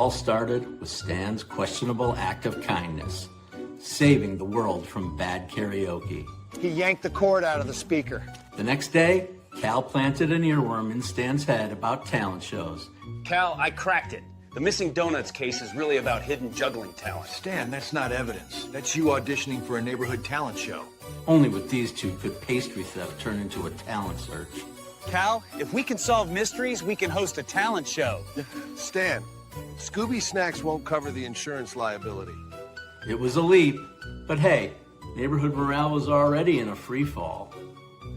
all started with Stan's questionable act of kindness, saving the world from bad karaoke. He yanked the cord out of the speaker. The next day, Cal planted an earworm in Stan's head about talent shows. Cal, I cracked it. The missing donuts case is really about hidden juggling talent. Stan, that's not evidence. That's you auditioning for a neighborhood talent show. Only with these two could pastry theft turn into a talent search. Cal, if we can solve mysteries, we can host a talent show. Stan, Scooby Snacks won't cover the insurance liability. It was a leap, but hey, neighborhood morale was already in a free fall.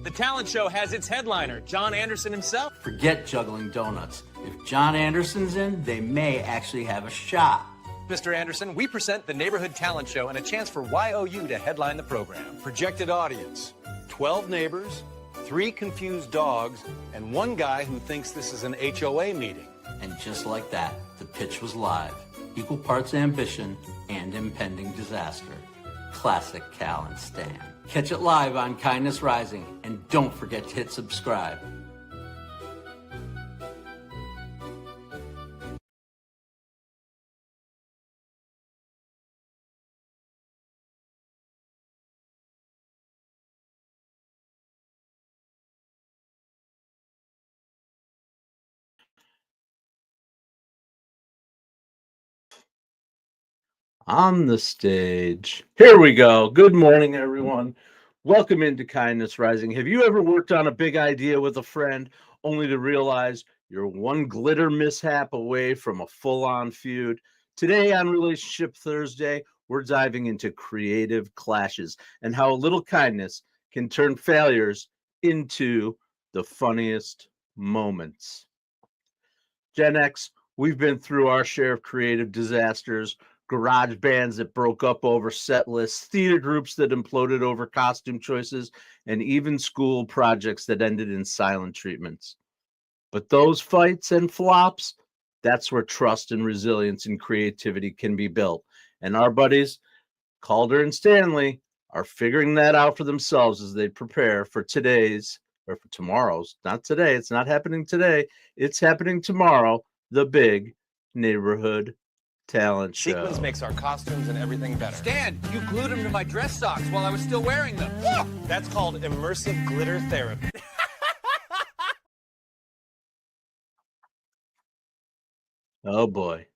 The talent show has its headliner, John Anderson himself. Forget juggling donuts. If John Anderson's in, they may actually have a shot. Mr. Anderson, we present the Neighborhood Talent Show and a chance for YOU to headline the program. Projected audience, 12 neighbors, 3 confused dogs, and 1 guy who thinks this is an HOA meeting. And just like that, the pitch was live. Equal parts ambition and impending disaster. Classic Cal and Stan. Catch it live on Kindness Rising, and don't forget to hit subscribe. On the stage. Here we go. Good morning, everyone. Welcome into Kindness Rising. Have you ever worked on a big idea with a friend only to realize you're one glitter mishap away from a full-on feud? Today on Relationship Thursday, we're diving into creative clashes and how a little kindness can turn failures into the funniest moments. Gen X, we've been through our share of creative disasters, garage bands that broke up over set lists, theater groups that imploded over costume choices, and even school projects that ended in silent treatments. But those fights and flops, that's where trust and resilience and creativity can be built. And our buddies, Calder and Stanley, are figuring that out for themselves as they prepare for today's, or for tomorrow's, not today, it's not happening today, it's happening tomorrow, the big neighborhood talent show. Sequins makes our costumes and everything better. Stan, you glued them to my dress socks while I was still wearing them. Look! That's called immersive glitter therapy. Oh boy.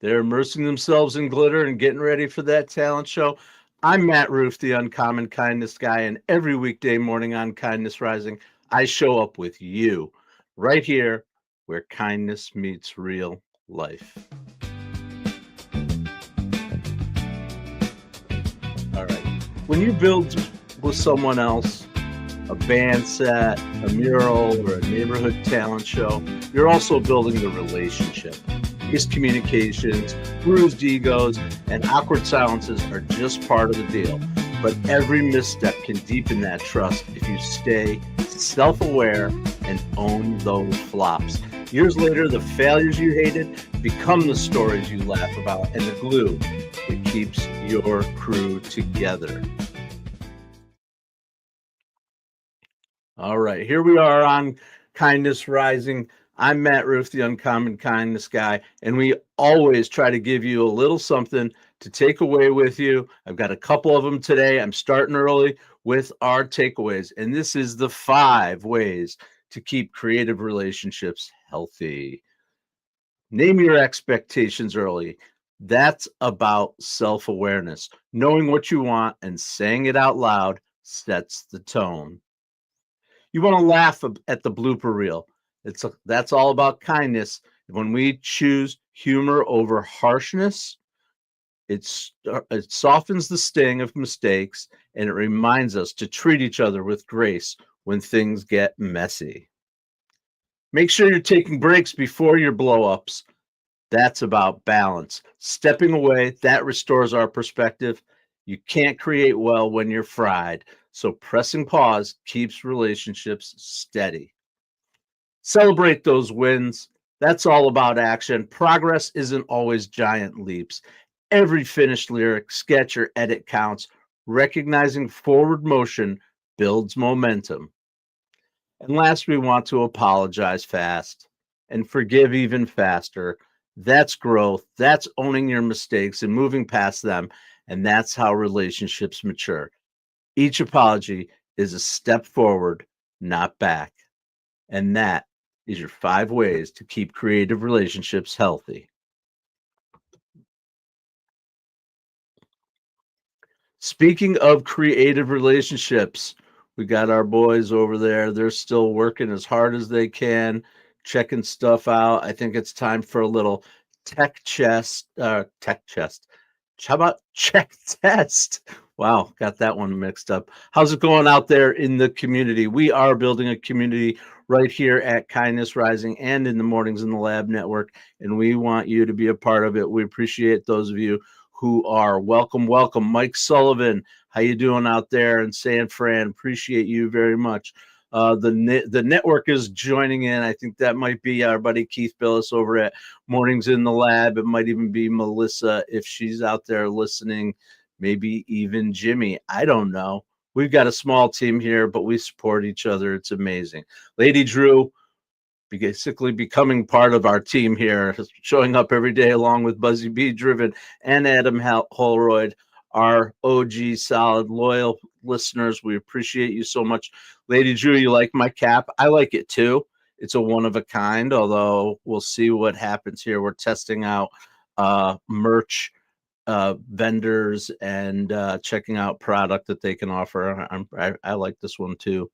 They're immersing themselves in glitter and getting ready for that talent show. I'm Matt Roof, the Uncommon Kindness Guy, and every weekday morning on Kindness Rising, I show up with you right here where kindness meets real life. All right. When you build with someone else, a band set, a mural, or a neighborhood talent show, you're also building the relationship. Miscommunications, bruised egos, and awkward silences are just part of the deal. But every misstep can deepen that trust if you stay self-aware and own those flops. Years later, the failures you hated become the stories you laugh about and the glue that keeps your crew together. All right, here we are on Kindness Rising. I'm Matt Roof, the Uncommon Kindness Guy, and we always try to give you a little something to take away with you. I've got a couple of them today. I'm starting early with our takeaways, and this is the 5 ways to keep creative relationships healthy. Name your expectations early. That's about self-awareness. Knowing what you want and saying it out loud sets the tone. You want to laugh at the blooper reel. That's all about kindness. When we choose humor over harshness, it softens the sting of mistakes, and it reminds us to treat each other with grace when things get messy. Make sure you're taking breaks before your blow-ups. That's about balance. Stepping away, that restores our perspective. You can't create well when you're fried, so pressing pause keeps relationships steady. Celebrate those wins. That's all about action. Progress isn't always giant leaps. Every finished lyric, sketch, or edit counts. Recognizing forward motion builds momentum. And last, we want to apologize fast and forgive even faster. That's growth. That's owning your mistakes and moving past them. And that's how relationships mature. Each apology is a step forward, not back. And that is your 5 ways to keep creative relationships healthy. Speaking of creative relationships, we got our boys over there. They're still working as hard as they can, checking stuff out. I think it's time for a little tech chest. How about check test? Wow, got that one mixed up. How's it going out there in the community? We are building a community right here at Kindness Rising and in the Mornings in the Lab Network, and we want you to be a part of it. We appreciate those of you who are. Welcome. Mike Sullivan, how you doing out there in San Fran? Appreciate you very much. The network is joining in. I think that might be our buddy Keith Billis over at Mornings in the Lab. It might even be Melissa if she's out there listening, maybe even Jimmy. I don't know. We've got a small team here, but we support each other. It's amazing. Lady Drew, basically becoming part of our team here, showing up every day along with Buzzy B Driven and Adam Holroyd, our OG solid loyal listeners. We appreciate you so much. Lady Drew, you like my cap? I like it too. It's a one of a kind, although we'll see what happens here. We're testing out merch vendors and checking out product that they can offer. I like this one too.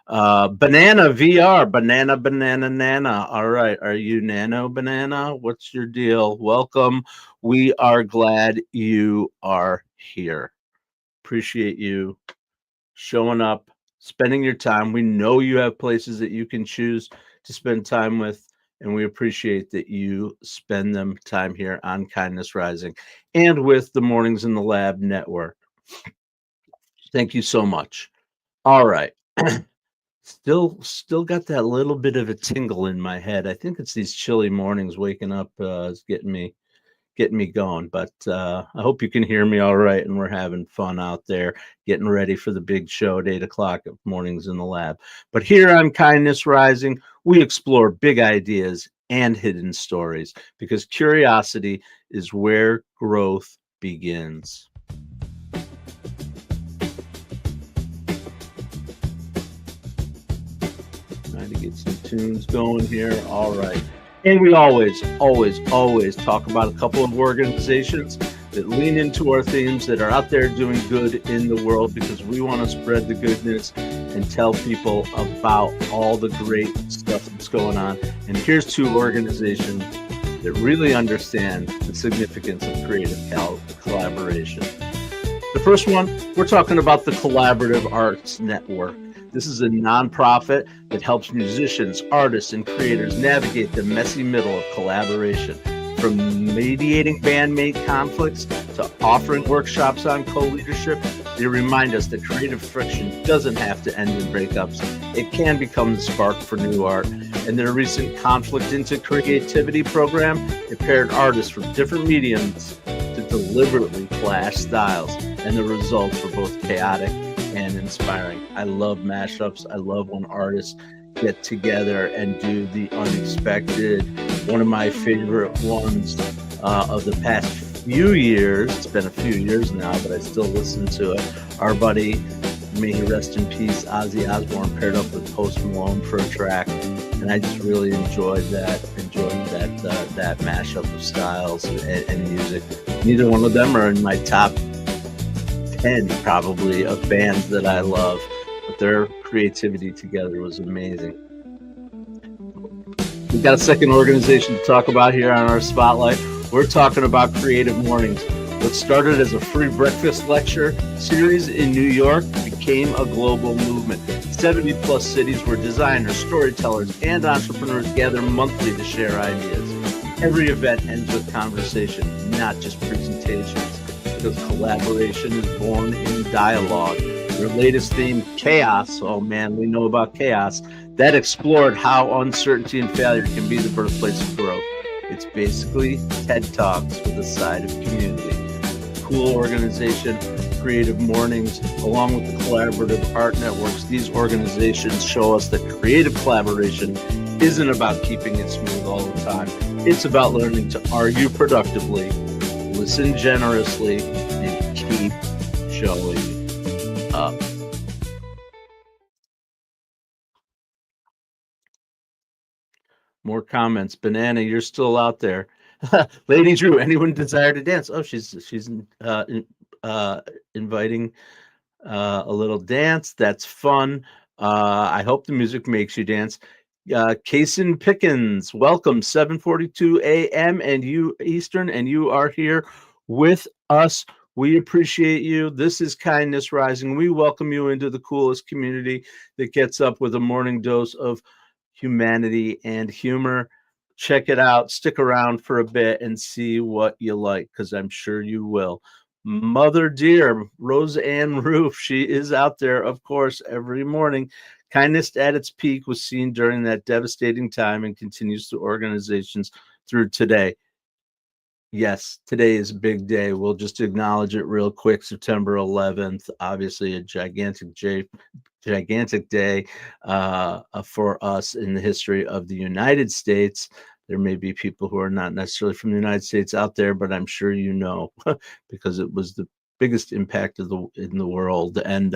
Banana VR, banana nana. All right, are you nano banana? What's your deal? Welcome. We are glad you are here. Appreciate you showing up, spending your time. We know you have places that you can choose to spend time with, and we appreciate that you spend them time here on Kindness Rising and with the Mornings in the Lab Network. Thank you so much. All right. Still got that little bit of a tingle in my head. I think it's these chilly mornings waking up is getting me going. But I hope you can hear me all right, and we're having fun out there, getting ready for the big show at 8 o'clock of Mornings in the Lab. But here on Kindness Rising, we explore big ideas and hidden stories because curiosity is where growth begins. Trying to get some tunes going here. All right. And we always talk about a couple of organizations that lean into our themes that are out there doing good in the world because we want to spread the goodness and tell people about all the great stuff that's going on. And here's 2 organizations that really understand the significance of creative collaboration. The first one, we're talking about the Collaborative Arts Network. This is a nonprofit that helps musicians, artists, and creators navigate the messy middle of collaboration. From mediating bandmate conflicts to offering workshops on co-leadership, they remind us that creative friction doesn't have to end in breakups. It can become the spark for new art. In their recent Conflict into Creativity program, it paired artists from different mediums to deliberately clash styles, and the results were both chaotic and inspiring. I love mashups. I love when artists get together and do the unexpected. One of my favorite ones of the past few years, it's been a few years now, but I still listen to it. Our buddy, may he rest in peace, Ozzy Osbourne paired up with Post Malone for a track, and I just really enjoyed that mashup of styles and music. Neither one of them are in my top 10 probably of bands that I love, but their creativity together was amazing. We've got a second organization to talk about here on our spotlight. We're talking about Creative Mornings. What started as a free breakfast lecture series in New York became a global movement. 70 plus cities where designers, storytellers, and entrepreneurs gather monthly to share ideas. Every event ends with conversation, not just presentations, because collaboration is born in dialogue. Their latest theme, Chaos, oh man, we know about chaos, that explored how uncertainty and failure can be the birthplace of growth. It's basically TED Talks with a side of community. Cool organization, Creative Mornings, along with the Collaborative Art Networks. These organizations show us that creative collaboration isn't about keeping it smooth all the time. It's about learning to argue productively, listen generously, and keep showing up. More comments. Banana, you're still out there. Lady Drew, anyone desire to dance? Oh, she's inviting a little dance. That's fun. I hope the music makes you dance. Kaysen Pickens, welcome. 7:42 a.m. and you Eastern, and you are here with us. We appreciate you. This is Kindness Rising. We welcome you into the coolest community that gets up with a morning dose of humanity and humor. Check it out. Stick around for a bit and see what you like, because I'm sure you will. Mother dear, Roseanne Roof, she is out there, of course, every morning. Kindness at its peak was seen during that devastating time and continues to organizations through today. Yes, today is a big day. We'll just acknowledge it real quick. September 11th, obviously a gigantic day for us in the history of the United States. There may be people who are not necessarily from the United States out there, but I'm sure you know because it was the biggest impact in the world. And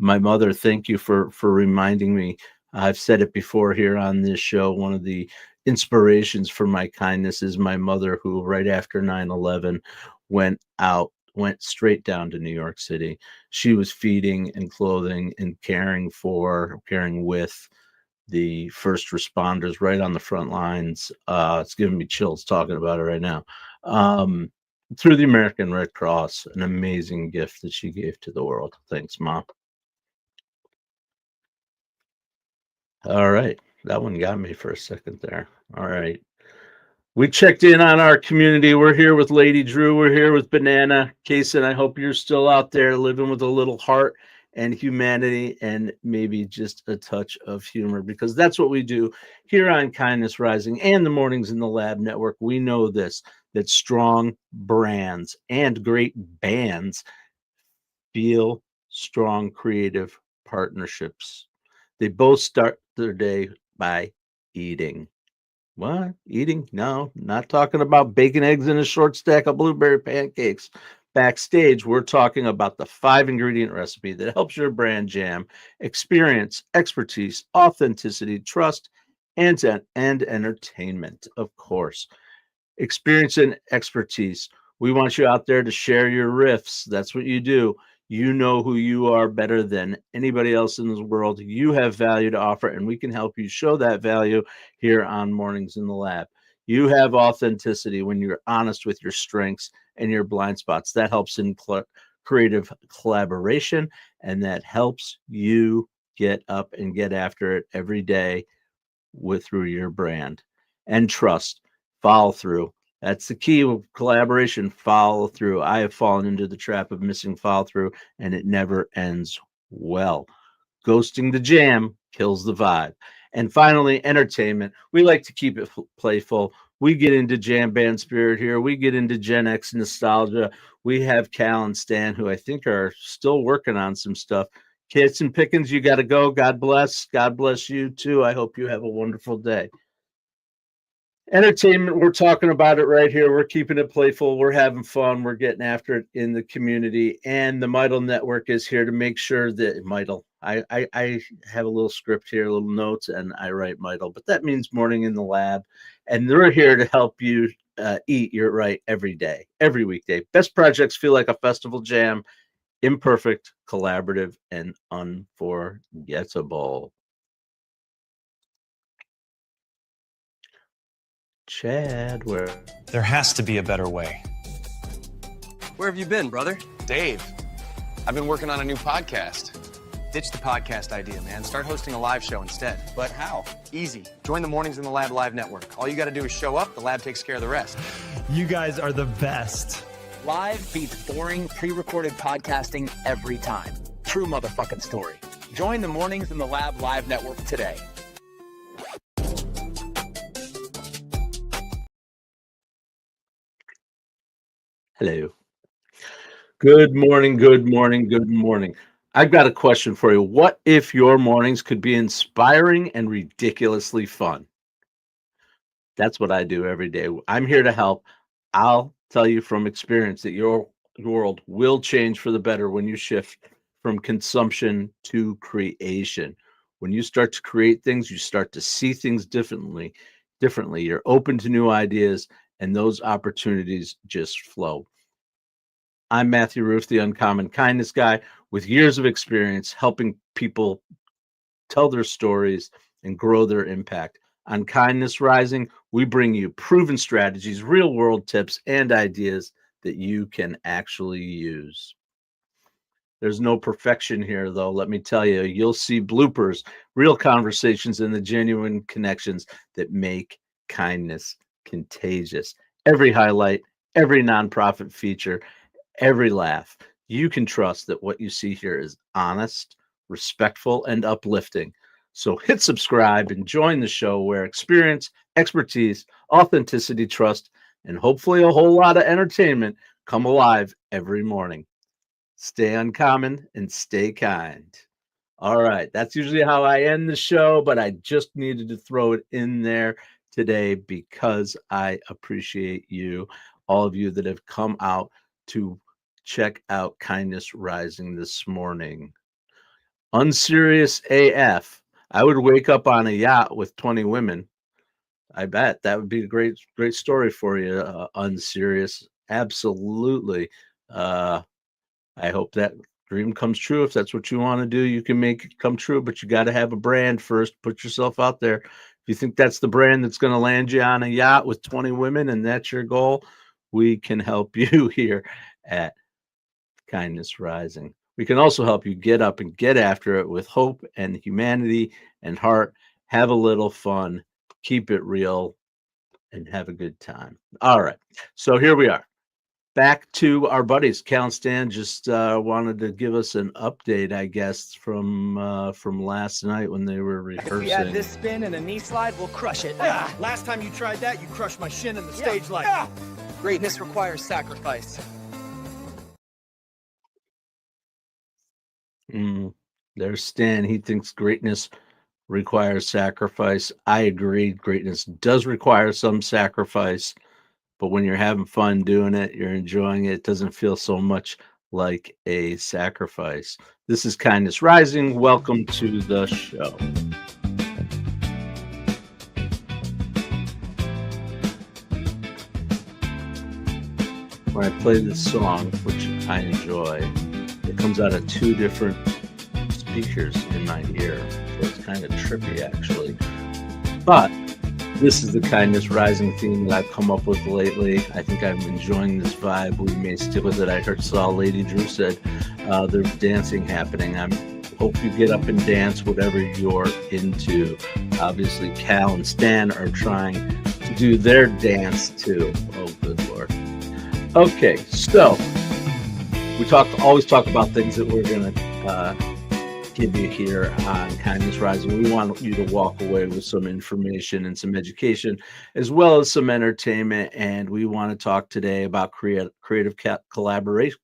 my mother, thank you for reminding me. I've said it before here on this show. One of the inspirations for my kindness is my mother, who right after 9/11 went straight down to New York City. She was feeding and clothing and caring with the first responders right on the front lines. It's giving me chills talking about it right now. Through the American Red Cross, an amazing gift that she gave to the world. Thanks, Mom. All right. That one got me for a second there. All right. We checked in on our community. We're here with Lady Drew. We're here with Banana. Kaysen, I hope you're still out there living with a little heart and humanity and maybe just a touch of humor, because that's what we do here on Kindness Rising and the Mornings in the Lab Network. We know this, that strong brands and great bands feel strong creative partnerships. They both start their day by eating. What? Eating? No, not talking about bacon, eggs, and a short stack of blueberry pancakes. Backstage, we're talking about the 5-ingredient recipe that helps your brand jam experience, expertise, authenticity, trust, and entertainment, of course. Experience and expertise. We want you out there to share your riffs. That's what you do. You know who you are better than anybody else in this world. You have value to offer, and we can help you show that value here on Mornings in the Lab. You have authenticity when you're honest with your strengths and your blind spots. That helps in creative collaboration, and that helps you get up and get after it every day through your brand. And trust, follow through. That's the key of collaboration. Follow through. I have fallen into the trap of missing follow through, and it never ends well. Ghosting the jam kills the vibe. And finally, entertainment. We like to keep it playful. We get into jam band spirit here. We get into Gen X nostalgia. We have Cal and Stan, who I think are still working on some stuff. Kaysen Pickens, you got to go. God bless. God bless you too. I hope you have a wonderful day. Entertainment, we're talking about it right here. We're keeping it playful. We're having fun. We're getting after it in the community. And the Midel Network is here to make sure that Midel, I have a little script here, little notes, and I write Midel, but that means Morning in the Lab. And they're here to help you eat your right every day, every weekday. Best projects feel like a festival jam, imperfect, collaborative, and unforgettable. Chad, where? There has to be a better way. Where have you been, brother? Dave, I've been working on a new podcast. Ditch the podcast idea, man. Start hosting a live show instead. But how? Easy. Join the Mornings in the Lab live network. All you got to do is show up. The lab takes care of the rest. You guys are the best. Live beats boring, pre-recorded podcasting every time. True motherfucking story. Join the Mornings in the Lab live network today. Hello. Good morning, good morning, good morning. I've got a question for you. What if your mornings could be inspiring and ridiculously fun? That's what I do every day. I'm here to help. I'll tell you from experience that your world will change for the better when you shift from consumption to creation. When you start to create things, you start to see things differently. You're open to new ideas, and those opportunities just flow. I'm Matthew Roof, the Uncommon Kindness Guy, with years of experience helping people tell their stories and grow their impact. On Kindness Rising, we bring you proven strategies, real world tips, and ideas that you can actually use. There's no perfection here, though. Let me tell you, you'll see bloopers, real conversations, and the genuine connections that make kindness contagious. Every highlight, every nonprofit feature, every laugh. You can trust that what you see here is honest, respectful, and uplifting. So hit subscribe and join the show where experience, expertise, authenticity, trust, and hopefully a whole lot of entertainment come alive every morning. Stay uncommon and stay kind. All right, that's usually how I end the show, but I just needed to throw it in there today because I appreciate you, all of you that have come out to check out Kindness Rising this morning. Unserious AF. I would wake up on a yacht with 20 women. I bet that would be a great story for you. Unserious. Absolutely. I hope that dream comes true. If that's what you want to do, you can make it come true, but you got to have a brand first. Put yourself out there. If you think that's the brand that's going to land you on a yacht with 20 women and that's your goal, we can help you here at Kindness Rising. We can also help you get up and get after it with hope and humanity and heart. Have a little fun, keep it real, and have a good time. All right. So here we are. Back to our buddies. Cal and Stan just wanted to give us an update, I guess, from last night when they were rehearsing. If we add this spin and a knee slide, we'll crush it. Last time you tried that, you crushed my shin in the stage light. Greatness requires sacrifice. There's Stan. He thinks greatness requires sacrifice. I agree. Greatness does require some sacrifice, but when you're having fun doing it, you're enjoying it, it doesn't feel so much like a sacrifice. This is Kindness Rising. Welcome to the show. When I play this song, which I enjoy, it comes out of two different speakers in my ear. So it's kind of trippy, actually. But this is the Kindness Rising theme that I've come up with lately. I think I'm enjoying this vibe. We may stick with it. I saw Lady Drew said there's dancing happening. I hope you get up and dance whatever you're into. Obviously, Cal and Stan are trying to do their dance too. Oh, good Lord. Okay, so we always talk about things that we're going to give you here on Kindness Rising. We want you to walk away with some information and some education, as well as some entertainment. And we want to talk today about creative collaborations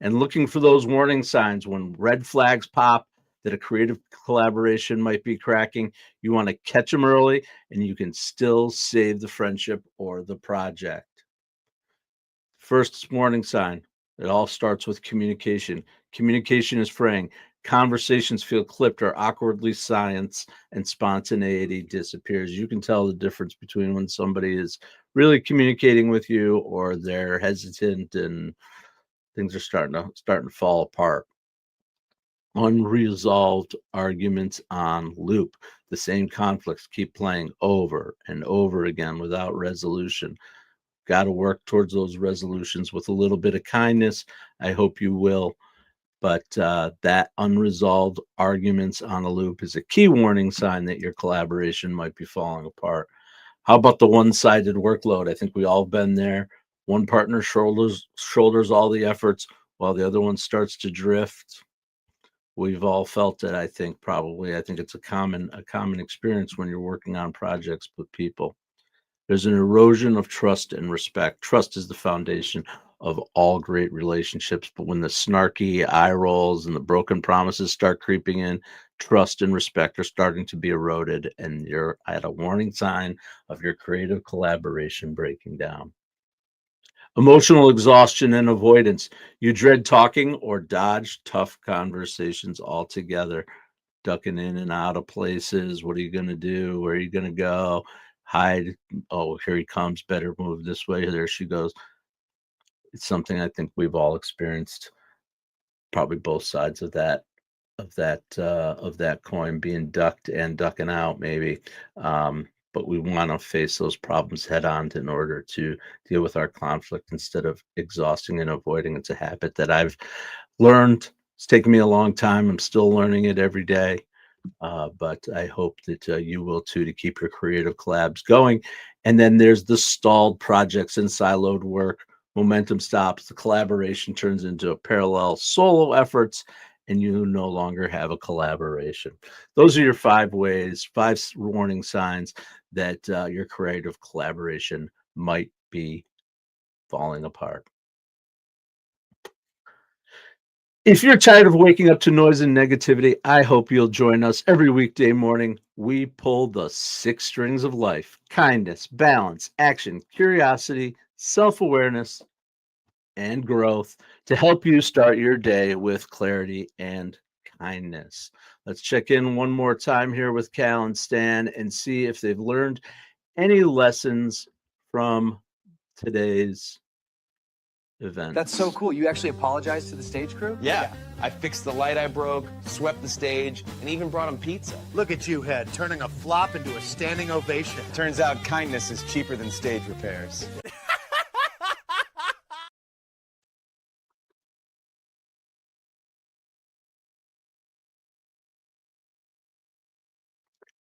and looking for those warning signs when red flags pop that a creative collaboration might be cracking. You want to catch them early, and you can still save the friendship or the project. First warning sign. It all starts with communication. Communication is fraying. Conversations feel clipped or awkwardly silenced, and spontaneity disappears. You can tell the difference between when somebody is really communicating with you or they're hesitant and things are starting to fall apart. Unresolved arguments on loop. The same conflicts keep playing over and over again without resolution. Got to work towards those resolutions with a little bit of kindness. I hope you will. But that unresolved arguments on a loop is a key warning sign that your collaboration might be falling apart. How about the one-sided workload? I think we all been there. One partner shoulders all the efforts while the other one starts to drift. We've all felt it, I think, probably. I think it's a common experience when you're working on projects with people. There's an erosion of trust and respect. Trust is the foundation. of all great relationships. But when the snarky eye rolls and the broken promises start creeping in, trust and respect are starting to be eroded, and you're at a warning sign of your creative collaboration breaking down. Emotional exhaustion and avoidance. You dread talking or dodge tough conversations altogether, ducking in and out of places. What are you going to do? Where are you going to go? Hide. Oh, here he comes. Better move this way. There she goes. It's something I think we've all experienced, probably both sides of that coin, being ducked and ducking out, maybe. But we want to face those problems head on in order to deal with our conflict instead of exhausting and avoiding. It's a habit that I've learned. It's taken me a long time. I'm still learning it every day. But I hope that you will too, to keep your creative collabs going. And then there's the stalled projects and siloed work. Momentum stops, the collaboration turns into a parallel solo efforts, and you no longer have a collaboration. Those are your 5 ways, 5 warning signs that your creative collaboration might be falling apart. If you're tired of waking up to noise and negativity, I hope you'll join us every weekday morning. We pull the 6 strings of life: kindness, balance, action, curiosity, self awareness, and growth to help you start your day with clarity and kindness. Let's check in one more time here with Cal and Stan and see if they've learned any lessons from today's event. That's so cool. You actually apologized to the stage crew? Yeah. I fixed the light I broke, swept the stage, and even brought him pizza. Look at you, Head, turning a flop into a standing ovation. Turns out kindness is cheaper than stage repairs.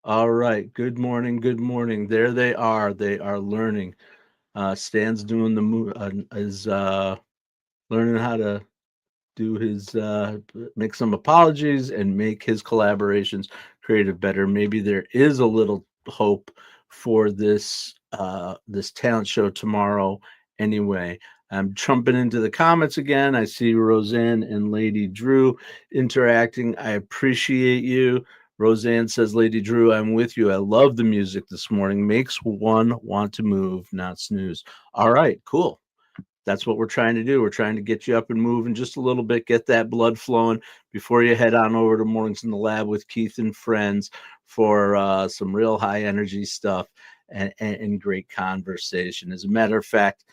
All right. Good morning. Good morning. There they are. They are learning. Stan's doing is learning how to do his make some apologies and make his collaborations creative better. Maybe there is a little hope for this talent show tomorrow. Anyway, I'm jumping into the comments again. I see Roseanne and Lady Drew interacting. I appreciate you. Roseanne says, Lady Drew, I'm with you. I love the music this morning. Makes one want to move, not snooze. All right, cool. That's what we're trying to do. We're trying to get you up and moving just a little bit, get that blood flowing before you head on over to Mornings in the Lab with Keith and friends for some real high energy stuff and great conversation. As a matter of fact,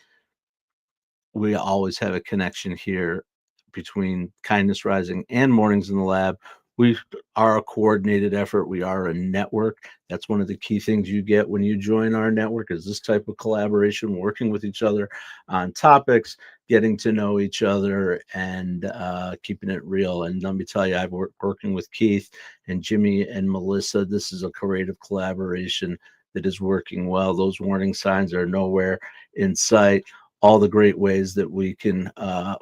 we always have a connection here between Kindness Rising and Mornings in the Lab. We are a coordinated effort. We are a network. That's one of the key things you get when you join our network, is this type of collaboration, working with each other on topics, getting to know each other, and keeping it real. And let me tell you, I've working with Keith and Jimmy and Melissa. This is a creative collaboration that is working well. Those warning signs are nowhere in sight. All the great ways that we can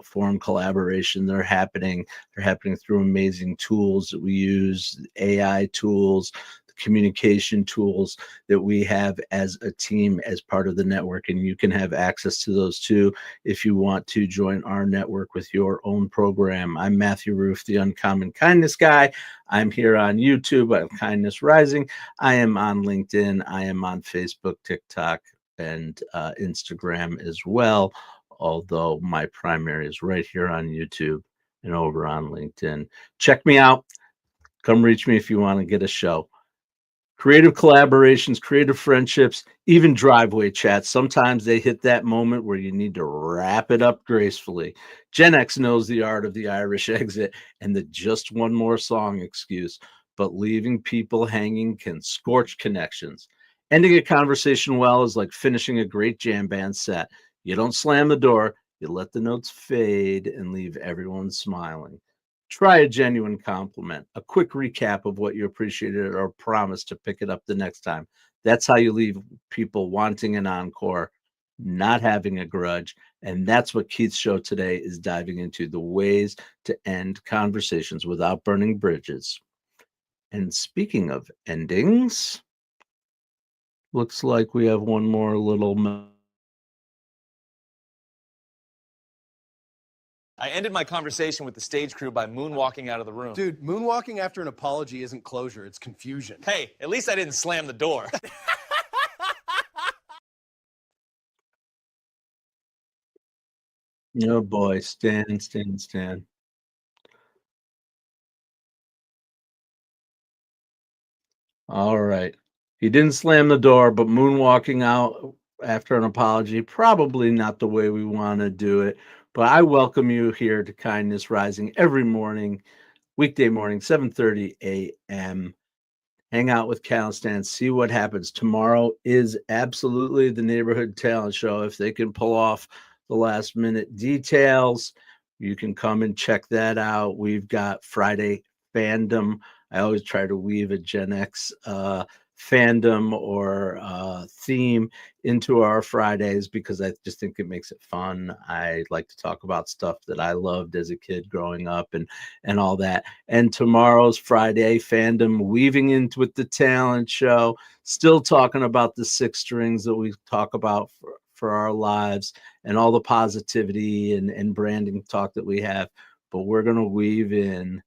form collaboration, they're happening through amazing tools that we use, AI tools, communication tools that we have as a team, as part of the network. And you can have access to those too if you want to join our network with your own program. I'm Matthew Roof, the Uncommon Kindness Guy. I'm here on YouTube. I'm Kindness Rising. I am on LinkedIn. I am on Facebook, TikTok, and Instagram as well, although my primary is right here on YouTube and over on LinkedIn. Check me out. Come reach me if you want to get a show. Creative collaborations, creative friendships, even driveway chats. Sometimes they hit that moment where you need to wrap it up gracefully. Gen X knows the art of the Irish exit and the just one more song excuse, but leaving people hanging can scorch connections. Ending a conversation well is like finishing a great jam band set. You don't slam the door, you let the notes fade and leave everyone smiling. Try a genuine compliment, a quick recap of what you appreciated, or promise to pick it up the next time. That's how you leave people wanting an encore, not having a grudge. And that's what Keith's show today is diving into, the ways to end conversations without burning bridges. And speaking of endings, looks like we have one more little I ended my conversation with the stage crew by moonwalking out of the room. Dude, moonwalking after an apology isn't closure, it's confusion. Hey, at least I didn't slam the door. Oh boy, Stan. All right. He didn't slam the door, but moonwalking out after an apology, probably not the way we want to do it. But I welcome you here to Kindness Rising every morning, weekday morning, 7:30 a.m. Hang out with Cal and Stan, see what happens. Tomorrow is absolutely the neighborhood talent show. If they can pull off the last minute details, you can come and check that out. We've got Friday fandom. I always try to weave a Gen X fandom or theme into our Fridays because I just think it makes it fun. I like to talk about stuff that I loved as a kid growing up and all that. And tomorrow's Friday fandom weaving into with the talent show, still talking about the six strings that we talk about for our lives and all the positivity and branding talk that we have. But we're going to weave in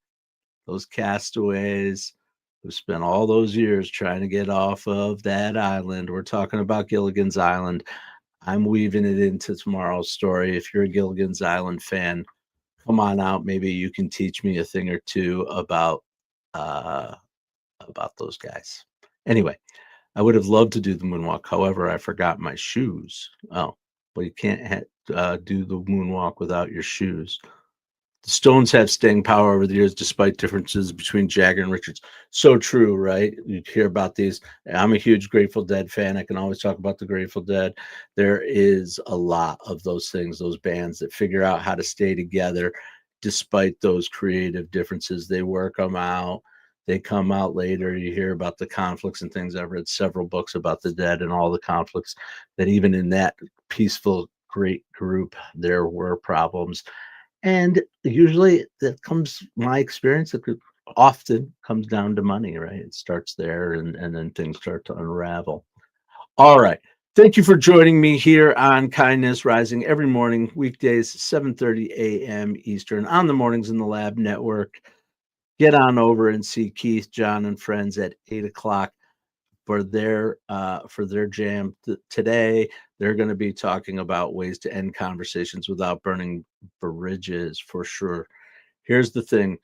those castaways who spent all those years trying to get off of that island. We're talking about Gilligan's Island. I'm weaving it into tomorrow's story. If you're a Gilligan's Island fan, come on out. Maybe you can teach me a thing or two uh, about those guys. Anyway, I would have loved to do the moonwalk. However, I forgot my shoes. Oh, well, you can't do the moonwalk without your shoes. The Stones have staying power over the years, despite differences between Jagger and Richards. So true, right? You hear about these. I'm a huge Grateful Dead fan. I can always talk about the Grateful Dead. There is a lot of those things, those bands that figure out how to stay together despite those creative differences. They work them out. They come out later. You hear about the conflicts and things. I've read several books about the Dead and all the conflicts that even in that peaceful, great group, there were problems. And usually that comes my experience, it often comes down to money, right? It starts there and then things start to unravel. All right. Thank you for joining me here on Kindness Rising every morning, weekdays, 7:30 a.m. Eastern on the Mornings in the Lab Network. Get on over and see Keith, John, and friends at 8 o'clock for their jam today. They're going to be talking about ways to end conversations without burning bridges for sure. Here's the thing.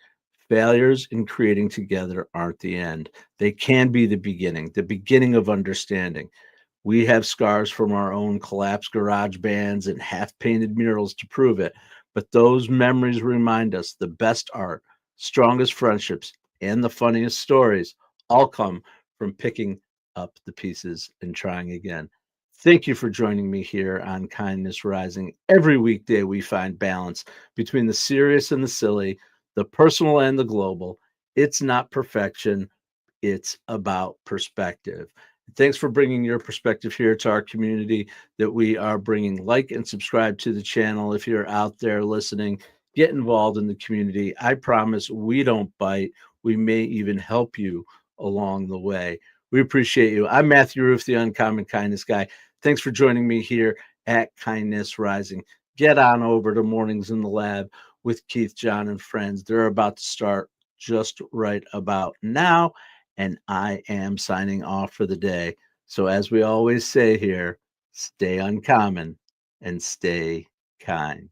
Failures in creating together aren't the end. They can be the beginning of understanding. We have scars from our own collapsed garage bands and half-painted murals to prove it. But those memories remind us the best art, strongest friendships, and the funniest stories all come from picking up the pieces and trying again. Thank you for joining me here on Kindness Rising. Every weekday, we find balance between the serious and the silly, the personal and the global. It's not perfection, it's about perspective. Thanks for bringing your perspective here to our community that we are bringing. Like and subscribe to the channel. If you're out there listening, get involved in the community. I promise we don't bite. We may even help you along the way. We appreciate you. I'm Matthew Roof, the Uncommon Kindness Guy. Thanks for joining me here at Kindness Rising. Get on over to Mornings in the Lab with Keith, John, and friends. They're about to start just right about now, and I am signing off for the day. So as we always say here, stay uncommon and stay kind.